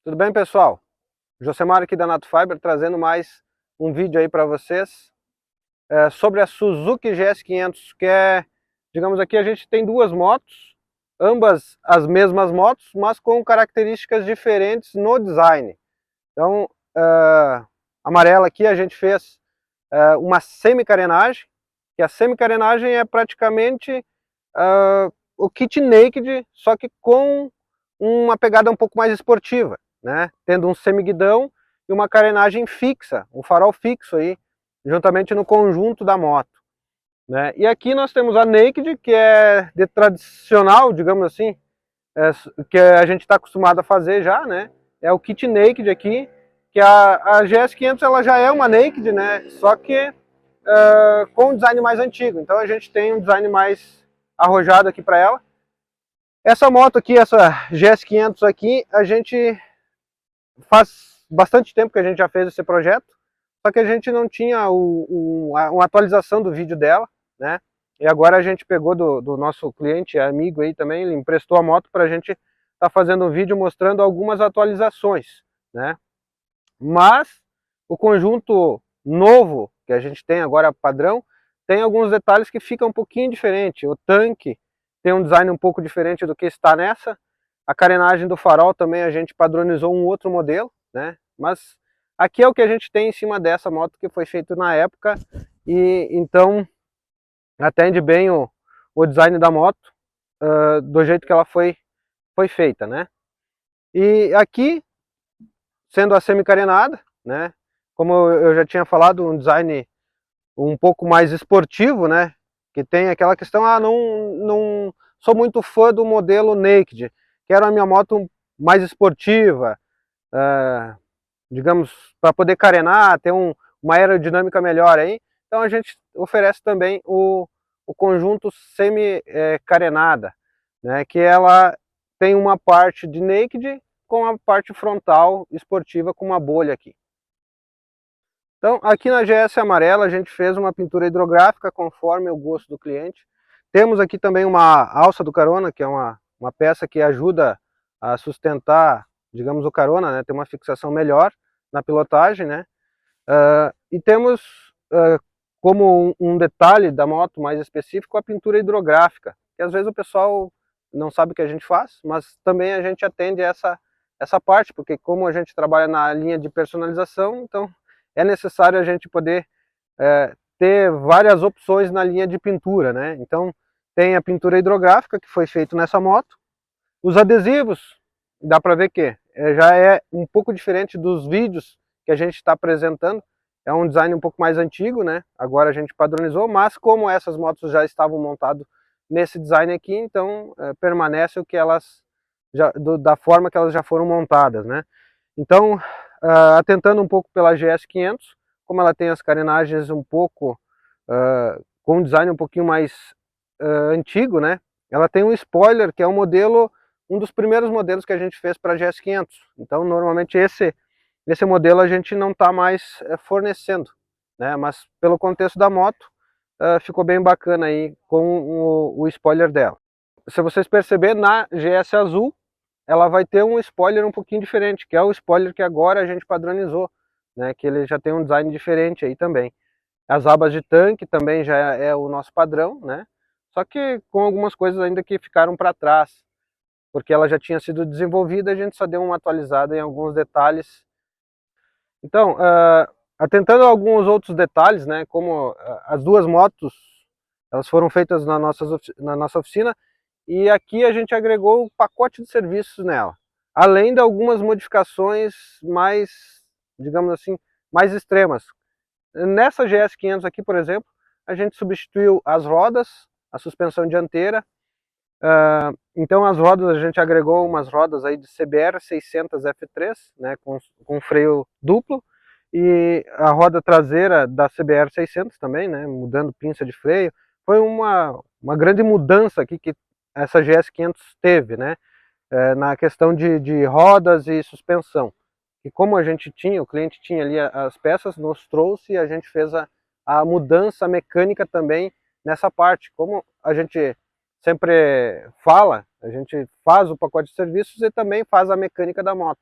Tudo bem, pessoal? Josemar aqui da Nato Fiber trazendo mais um vídeo aí para vocês sobre a Suzuki GS500, que é, digamos aqui, a gente tem duas motos, ambas as mesmas motos, mas com características diferentes no design. Então, amarela aqui a gente fez uma semi-carenagem, que a semi-carenagem é praticamente o kit naked, só que com uma pegada um pouco mais esportiva, né? Tendo um semiguidão e uma carenagem fixa, um farol fixo aí, juntamente no conjunto da moto, né? E aqui nós temos a Naked, que é de tradicional, digamos assim, que a gente está acostumado a fazer já, né? É o kit Naked aqui, que a GS500 ela já é uma Naked, né? Só que com um design mais antigo, então a gente tem um design mais arrojado aqui para ela. Essa moto aqui, essa GS500 aqui, a gente faz bastante tempo que a gente já fez esse projeto, só que a gente não tinha uma atualização do vídeo dela, né? E agora a gente pegou do nosso cliente, amigo aí também, ele emprestou a moto para a gente estar fazendo um vídeo mostrando algumas atualizações, né? Mas o conjunto novo que a gente tem agora padrão, tem alguns detalhes que ficam um pouquinho diferente. O tanque tem um design um pouco diferente do que está nessa. A carenagem do farol também a gente padronizou um outro modelo, né? Mas aqui é o que a gente tem em cima dessa moto que foi feito na época e então atende bem o design da moto do jeito que ela foi feita, né? E aqui, sendo a semi-carenada, né? Como eu já tinha falado, um design um pouco mais esportivo, né? Que tem aquela questão, não sou muito fã do modelo Naked, quero a minha moto mais esportiva, digamos, para poder carenar, ter uma aerodinâmica melhor aí. Então a gente oferece também o conjunto semi-carenada, né? Que ela tem uma parte de Naked com a parte frontal esportiva com uma bolha aqui. Então, aqui na GS amarela a gente fez uma pintura hidrográfica conforme o gosto do cliente. Temos aqui também uma alça do carona, que é uma peça que ajuda a sustentar, digamos, o carona, né? Ter uma fixação melhor na pilotagem, né? E temos, como um detalhe da moto mais específico, a pintura hidrográfica, que às vezes o pessoal não sabe o que a gente faz, mas também a gente atende essa parte, porque como a gente trabalha na linha de personalização, então é necessário a gente poder ter várias opções na linha de pintura, né? Então tem a pintura hidrográfica que foi feita nessa moto, os adesivos, dá para ver que já é um pouco diferente dos vídeos que a gente está apresentando, é um design um pouco mais antigo, né? Agora a gente padronizou, mas como essas motos já estavam montadas nesse design aqui, então permanece o que elas da forma que elas já foram montadas, né? Então, atentando um pouco pela GS500, como ela tem as carenagens um pouco, com um design um pouquinho mais antigo, né? Ela tem um spoiler que é um dos primeiros modelos que a gente fez para a GS500. Então, normalmente esse modelo a gente não está mais fornecendo, né? Mas pelo contexto da moto, ficou bem bacana aí com o spoiler dela. Se vocês perceberem, na GS azul, ela vai ter um spoiler um pouquinho diferente, que é o spoiler que agora a gente padronizou, né? Que ele já tem um design diferente aí também. As abas de tanque também já é o nosso padrão, né? Só que com algumas coisas ainda que ficaram para trás, porque ela já tinha sido desenvolvida, a gente só deu uma atualizada em alguns detalhes. Então, atentando a alguns outros detalhes, né? Como as duas motos, elas foram feitas na nossa oficina, e aqui a gente agregou um pacote de serviços nela, além de algumas modificações mais, digamos assim, mais extremas. Nessa GS500 aqui, por exemplo, a gente substituiu as rodas, a suspensão dianteira, então as rodas a gente agregou umas rodas aí de CBR 600 F3, né, com freio duplo, e a roda traseira da CBR 600 também, né, mudando pinça de freio. Foi uma grande mudança aqui que essa GS500 teve, né, na questão de rodas e suspensão. E como a gente tinha, o cliente tinha ali as peças, nos trouxe e a gente fez a mudança mecânica também nessa parte. Como a gente sempre fala, a gente faz o pacote de serviços e também faz a mecânica da moto.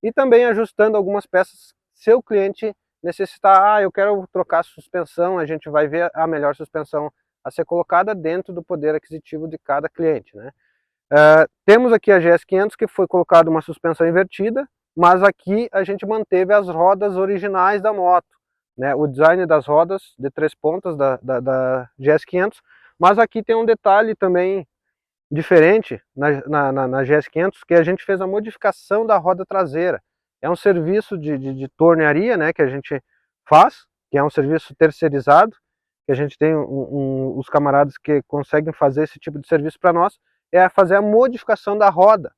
e também ajustando algumas peças se o cliente necessitar. Eu quero trocar a suspensão, a gente vai ver a melhor suspensão a ser colocada dentro do poder aquisitivo de cada cliente, né? Temos aqui a GS500, que foi colocada uma suspensão invertida, mas aqui a gente manteve as rodas originais da moto, né? O design das rodas de 3 pontas da GS500, mas aqui tem um detalhe também diferente na GS500, que a gente fez a modificação da roda traseira. É um serviço de tornearia, né, que a gente faz, que é um serviço terceirizado, que a gente tem os camaradas que conseguem fazer esse tipo de serviço para nós, é fazer a modificação da roda,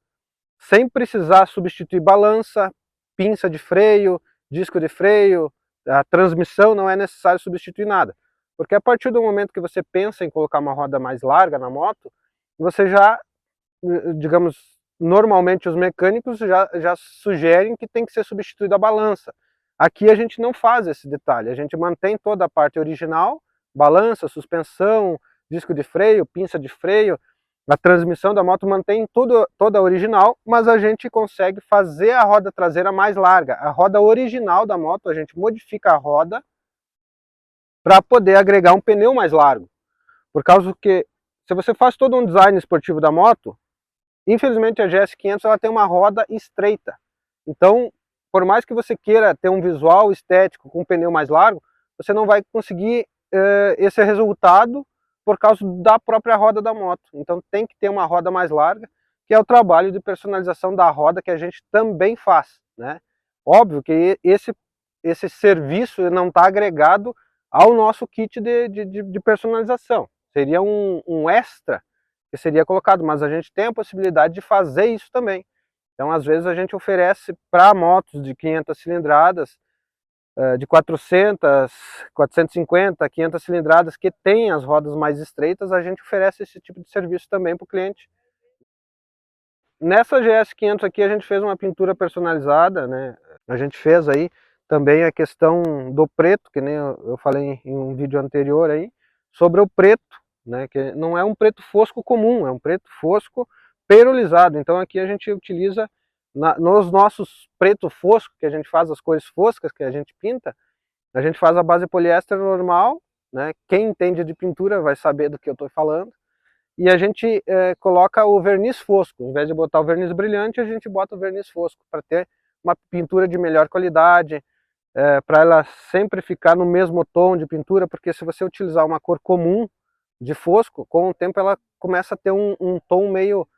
sem precisar substituir balança, pinça de freio, disco de freio, a transmissão, não é necessário substituir nada. Porque a partir do momento que você pensa em colocar uma roda mais larga na moto, você já, digamos, normalmente os mecânicos já sugerem que tem que ser substituída a balança. Aqui a gente não faz esse detalhe, a gente mantém toda a parte original, balança, suspensão, disco de freio, pinça de freio, a transmissão da moto mantém toda original, mas a gente consegue fazer a roda traseira mais larga. A roda original da moto, a gente modifica a roda para poder agregar um pneu mais largo. Por causa que, se você faz todo um design esportivo da moto, infelizmente a GS500 ela tem uma roda estreita. Então, por mais que você queira ter um visual estético com um pneu mais largo, você não vai conseguir esse resultado por causa da própria roda da moto. Então tem que ter uma roda mais larga, que é o trabalho de personalização da roda que a gente também faz, né? Óbvio que esse serviço não está agregado ao nosso kit de personalização. Seria um extra que seria colocado, mas a gente tem a possibilidade de fazer isso também. Então, às vezes, a gente oferece para motos de 500 cilindradas, de 400, 450, 500 cilindradas, que tem as rodas mais estreitas, a gente oferece esse tipo de serviço também para o cliente. Nessa GS500 aqui, a gente fez uma pintura personalizada, né? A gente fez aí também a questão do preto, que nem eu falei em um vídeo anterior aí, sobre o preto, né? Que não é um preto fosco comum, é um preto fosco perolizado. Então aqui a gente utiliza nos nossos preto fosco, que a gente faz as cores foscas que a gente pinta, a gente faz a base poliéster normal, né? Quem entende de pintura vai saber do que eu estou falando. E a gente coloca o verniz fosco. Em vez de botar o verniz brilhante, a gente bota o verniz fosco para ter uma pintura de melhor qualidade, para ela sempre ficar no mesmo tom de pintura, porque se você utilizar uma cor comum de fosco, com o tempo ela começa a ter um tom meio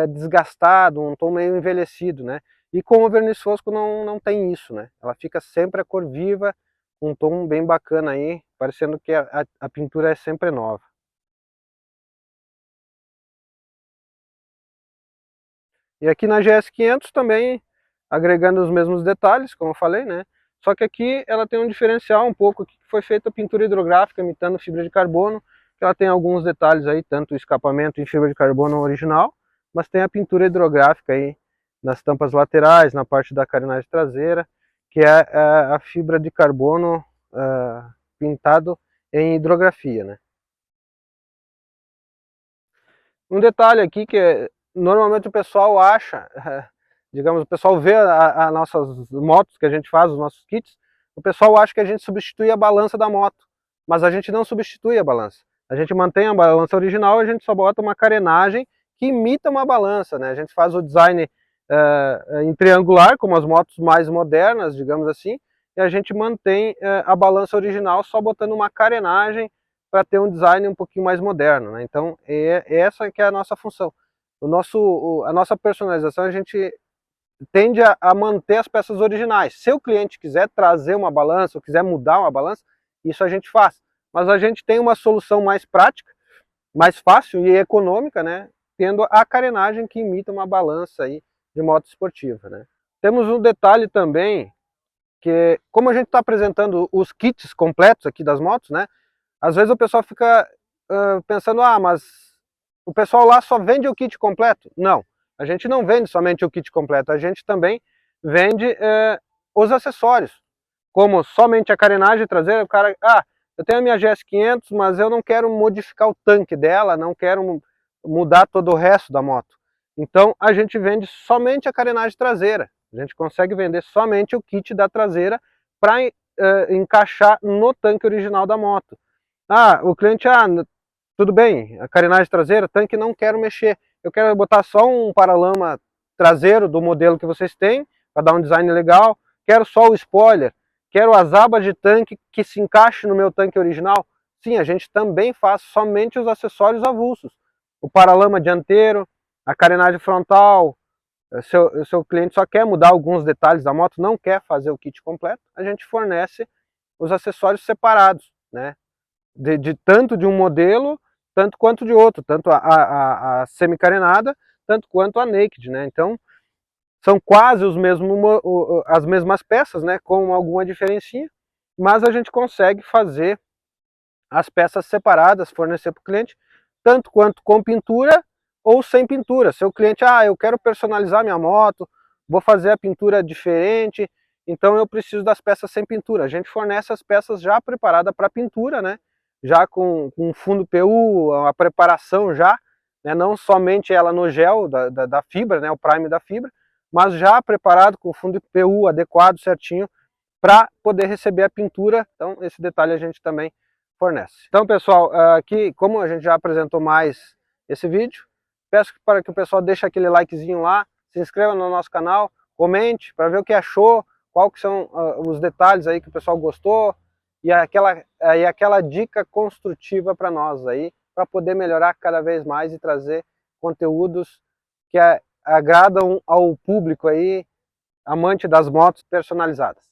desgastado, um tom meio envelhecido, né? E com o verniz fosco não tem isso, né? Ela fica sempre a cor viva, um tom bem bacana aí, parecendo que a pintura é sempre nova. E aqui na GS500 também, agregando os mesmos detalhes, como eu falei, né? Só que aqui ela tem um diferencial um pouco, que foi feita pintura hidrográfica imitando fibra de carbono, que ela tem alguns detalhes aí, tanto o escapamento em fibra de carbono original, mas tem a pintura hidrográfica aí nas tampas laterais, na parte da carenagem traseira, que é a fibra de carbono pintado em hidrografia, né? Um detalhe aqui que normalmente o pessoal acha, digamos, o pessoal vê as nossas motos que a gente faz, os nossos kits, o pessoal acha que a gente substitui a balança da moto, mas a gente não substitui a balança. A gente mantém a balança original, a gente só bota uma carenagem que imita uma balança, né? A gente faz o design em triangular, como as motos mais modernas, digamos assim, e a gente mantém a balança original só botando uma carenagem para ter um design um pouquinho mais moderno, né? Então, essa que é a nossa função. A nossa personalização, a gente tende a manter as peças originais. Se o cliente quiser trazer uma balança, ou quiser mudar uma balança, isso a gente faz. Mas a gente tem uma solução mais prática, mais fácil e econômica, né? Tendo a carenagem que imita uma balança aí de moto esportiva, né? Temos um detalhe também, que como a gente está apresentando os kits completos aqui das motos, né? Às vezes o pessoal fica pensando, mas o pessoal lá só vende o kit completo. Não, a gente não vende somente o kit completo, a gente também vende os acessórios, como somente a carenagem traseira. O cara, eu tenho a minha GS500, mas eu não quero modificar o tanque dela, não quero mudar todo o resto da moto. Então a gente vende somente a carenagem traseira. A gente consegue vender somente o kit da traseira para encaixar no tanque original da moto. Ah, o cliente, tudo bem, a carenagem traseira, tanque não quero mexer. Eu quero botar só um paralama traseiro do modelo que vocês têm, para dar um design legal. Quero só o spoiler. Quero as abas de tanque que se encaixe no meu tanque original. Sim, a gente também faz somente os acessórios avulsos. O paralama dianteiro, a carenagem frontal. Seu cliente só quer mudar alguns detalhes da moto, não quer fazer o kit completo, a gente fornece os acessórios separados, né? De tanto de um modelo, tanto quanto de outro, tanto a semi-carenada, tanto quanto a naked, né? Então, são quase as mesmas peças, né? Com alguma diferencinha, mas a gente consegue fazer as peças separadas, fornecer para o cliente, tanto quanto com pintura ou sem pintura. Se o cliente, eu quero personalizar minha moto, vou fazer a pintura diferente, então eu preciso das peças sem pintura. A gente fornece as peças já preparadas para pintura, né? Já com fundo PU, a preparação já, né? Não somente ela no gel da fibra, né? O prime da fibra, mas já preparado com fundo PU adequado, certinho, para poder receber a pintura. Então esse detalhe a gente também fornece. Então pessoal, aqui como a gente já apresentou mais esse vídeo, peço para que o pessoal deixe aquele likezinho lá, se inscreva no nosso canal, comente para ver o que achou, qual que são os detalhes aí que o pessoal gostou e aquela dica construtiva para nós aí, para poder melhorar cada vez mais e trazer conteúdos que agradam ao público aí, amante das motos personalizadas.